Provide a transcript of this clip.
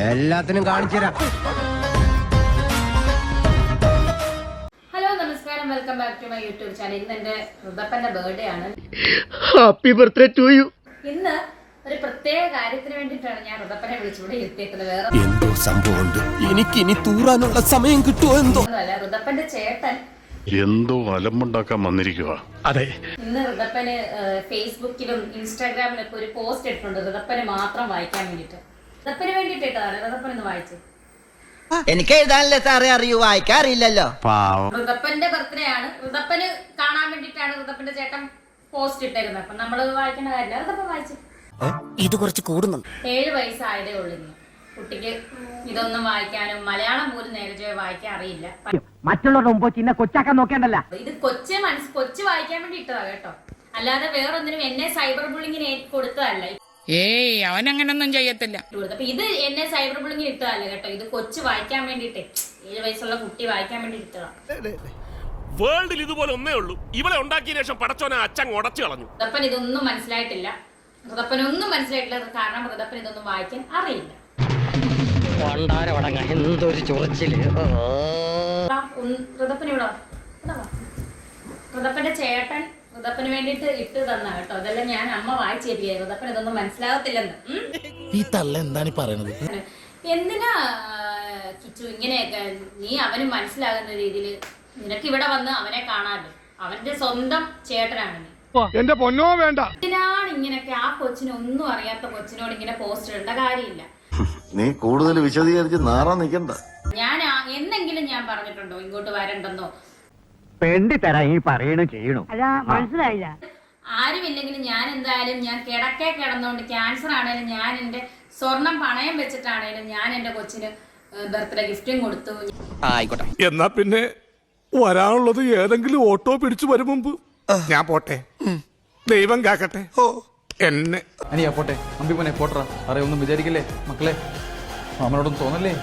എല്ലാത്തിനും കാണിച്ചു തരാം. ഹലോ നമസ്കാരം, welcome back to my YouTube channel. ഇന്ന് എന്റെ ഋതപ്പന്റെ ബർത്ത്ഡേ ആണ്. Happy birthday to you. ഇന്ന് ഒരു പ്രത്യേക കാര്യത്തിന് വേണ്ടിയിട്ടാണ് ഞാൻ ഋതപ്പനെ വിളിച്ചുകൂടെ ഇരുത്തിയേക്കുന്നത്. വേറെ എന്തോ സംഭവമുണ്ട്. എനിക്ക് ഇനി തൂറാനുള്ള സമയം കിട്ടുമോ എന്തോ. ഒന്നുമല്ല, ഋതപ്പന്റെ ചേട്ടൻ എന്തോ അലമ്പുണ്ടാക്കാൻ വന്നിരിക്കുക. അതെ, ഇന്ന് ഋതപ്പന് ഫേസ്ബുക്കിലും ഇൻസ്റ്റാഗ്രാമിലൊക്കെ ഒരു പോസ്റ്റ് ഇട്ടിട്ടുണ്ട് ഋതപ്പന് മാത്രം വായിക്കാൻ വേണ്ടിട്ട്. ഋതപ്പന് വേണ്ടിട്ട് ഇട്ടതാണ്. ഋതപ്പൻ ഒന്ന് വായിച്ചു. എനിക്ക് എഴുതാനല്ലേ സാറേ അറിയൂ, വായിക്കാറില്ലല്ലോ. ഋതപ്പന്റെ ബർത്ത്ഡേ ആണ്. ഋതപ്പന് കാണാൻ വേണ്ടിട്ടാണ് ഋതപ്പന്റെ ചേട്ടൻ പോസ്റ്റ് ഇട്ടേക്കുന്നത്. അപ്പൊ നമ്മള് വായിക്കേണ്ട കാര്യമില്ല. ഋതപ്പൻ വായിച്ചു. ഇത് കുറച്ച് കൂടുന്നുണ്ട്. 7 വയസ്സായതേ ഉള്ളൂ. ഇന്ന് കുട്ടിക്ക് ഇതൊന്നും വായിക്കാനും മലയാളം പോലും നേരെ വായിക്കാൻ അറിയില്ല. മറ്റുള്ളവരുടെ മുമ്പ് ചിന്ന കൊച്ചാക്കാൻ നോക്കേണ്ടല്ല. ഇത് കൊച്ചു വായിക്കാൻ വേണ്ടി ഇട്ടതാ കേട്ടോ, അല്ലാതെ വേറൊന്നിനും എന്നെ സൈബർ ബുള്ളിങ്ങിന് കൊടുത്തതല്ല. ഏയ് അവനങ്ങനൊന്നും ചെയ്യത്തില്ല. അപ്പൊ ഇത് എന്നെ സൈബർ ബുള്ളിങ്ങിന് ഇട്ടതല്ല കേട്ടോ, ഇത് കൊച്ചു വായിക്കാൻ വേണ്ടിട്ടേ, 7 വയസ്സുള്ള കുട്ടി വായിക്കാൻ വേണ്ടി ഇട്ടതാ. വേൾഡിൽ ഇതുപോലെ ഒന്നേ ഉള്ളൂ. ഇവളെ ഉണ്ടാക്കിയ ശേഷം പടച്ചോനെ അച്ഛൻ ഉടച്ചു കളഞ്ഞു. ഋതപ്പൻ ഇതൊന്നും മനസ്സിലായിട്ടില്ല. ഋതപ്പനൊന്നും മനസ്സിലായിട്ടില്ല. കാരണം ഋതപ്പൻ ഇതൊന്നും വായിക്കാൻ അറിയില്ല. എന്തൊരു ചൊറിച്ചില്. ഋതപ്പൻ ഇവിടെ ഋതപ്പന്റെ ചേട്ടൻ ഋതപ്പന് വേണ്ടിട്ട് ഇട്ട് തന്ന കേട്ടോ. അതെല്ലാം ഞാൻ അമ്മ വായിച്ചു തരിക. ഋതപ്പൻ ഇതൊന്നും മനസ്സിലാകത്തില്ലെന്ന്. ഈ തള്ള എന്താണ് പറയണത്? എന്തിനാ കിച്ചു ഇങ്ങനെയൊക്കെ? നീ അവന് മനസ്സിലാകുന്ന രീതിയിൽ നിനക്ക് ഇവിടെ വന്ന് അവനെ കാണാല്ലോ. അവന്റെ സ്വന്തം ചേട്ടനാണ് നീ. എന്റെ പൊന്നോ വേണ്ട. എന്തിനാണ് ഇങ്ങനെയൊക്കെ? ആ കൊച്ചിന് ഒന്നും അറിയാത്ത കൊച്ചിനോട് ഇങ്ങനെ പോസ്റ്റ് ഇടേണ്ട കാര്യമില്ല. നീ കൂടുതൽ വിശദീകരിച്ച് നാറാൻ നിൽക്കണ്ട. ഞാൻ എന്തെങ്കിലും ഞാൻ പറഞ്ഞിട്ടുണ്ടോ ഇങ്ങോട്ട് വരണ്ടെന്നോ? പെണ്ടി തരാ ഈ പറയണ ചെയ്യണു. മനസ്സിലായില്ല. ആരുമില്ലെങ്കിലും ഞാൻ എന്തായാലും ഞാൻ കിടന്നോണ്ട് ക്യാൻസർ ആണേലും ഞാൻ എന്റെ സ്വർണം പണയം വെച്ചിട്ടാണേലും ഞാൻ എന്റെ കൊച്ചിന് ബർത്ത്ഡേ ഗിഫ്റ്റും കൊടുത്തു. ആയിക്കോട്ടെ. എന്നാ പിന്നെ വരാനുള്ളത് ഏതെങ്കിലും ഓട്ടോ പിടിച്ചു വരും മുമ്പ് ഞാൻ പോട്ടെ. ദൈവം കാക്കട്ടെ എന്നെ. അനിയാ പോട്ടെ, അമ്പിമോനെ പോട്ടറ. അറിയൊന്നും വിചാരിക്കില്ലേ മക്കളെ, നമ്മളോടൊന്നും തോന്നല്ലേ.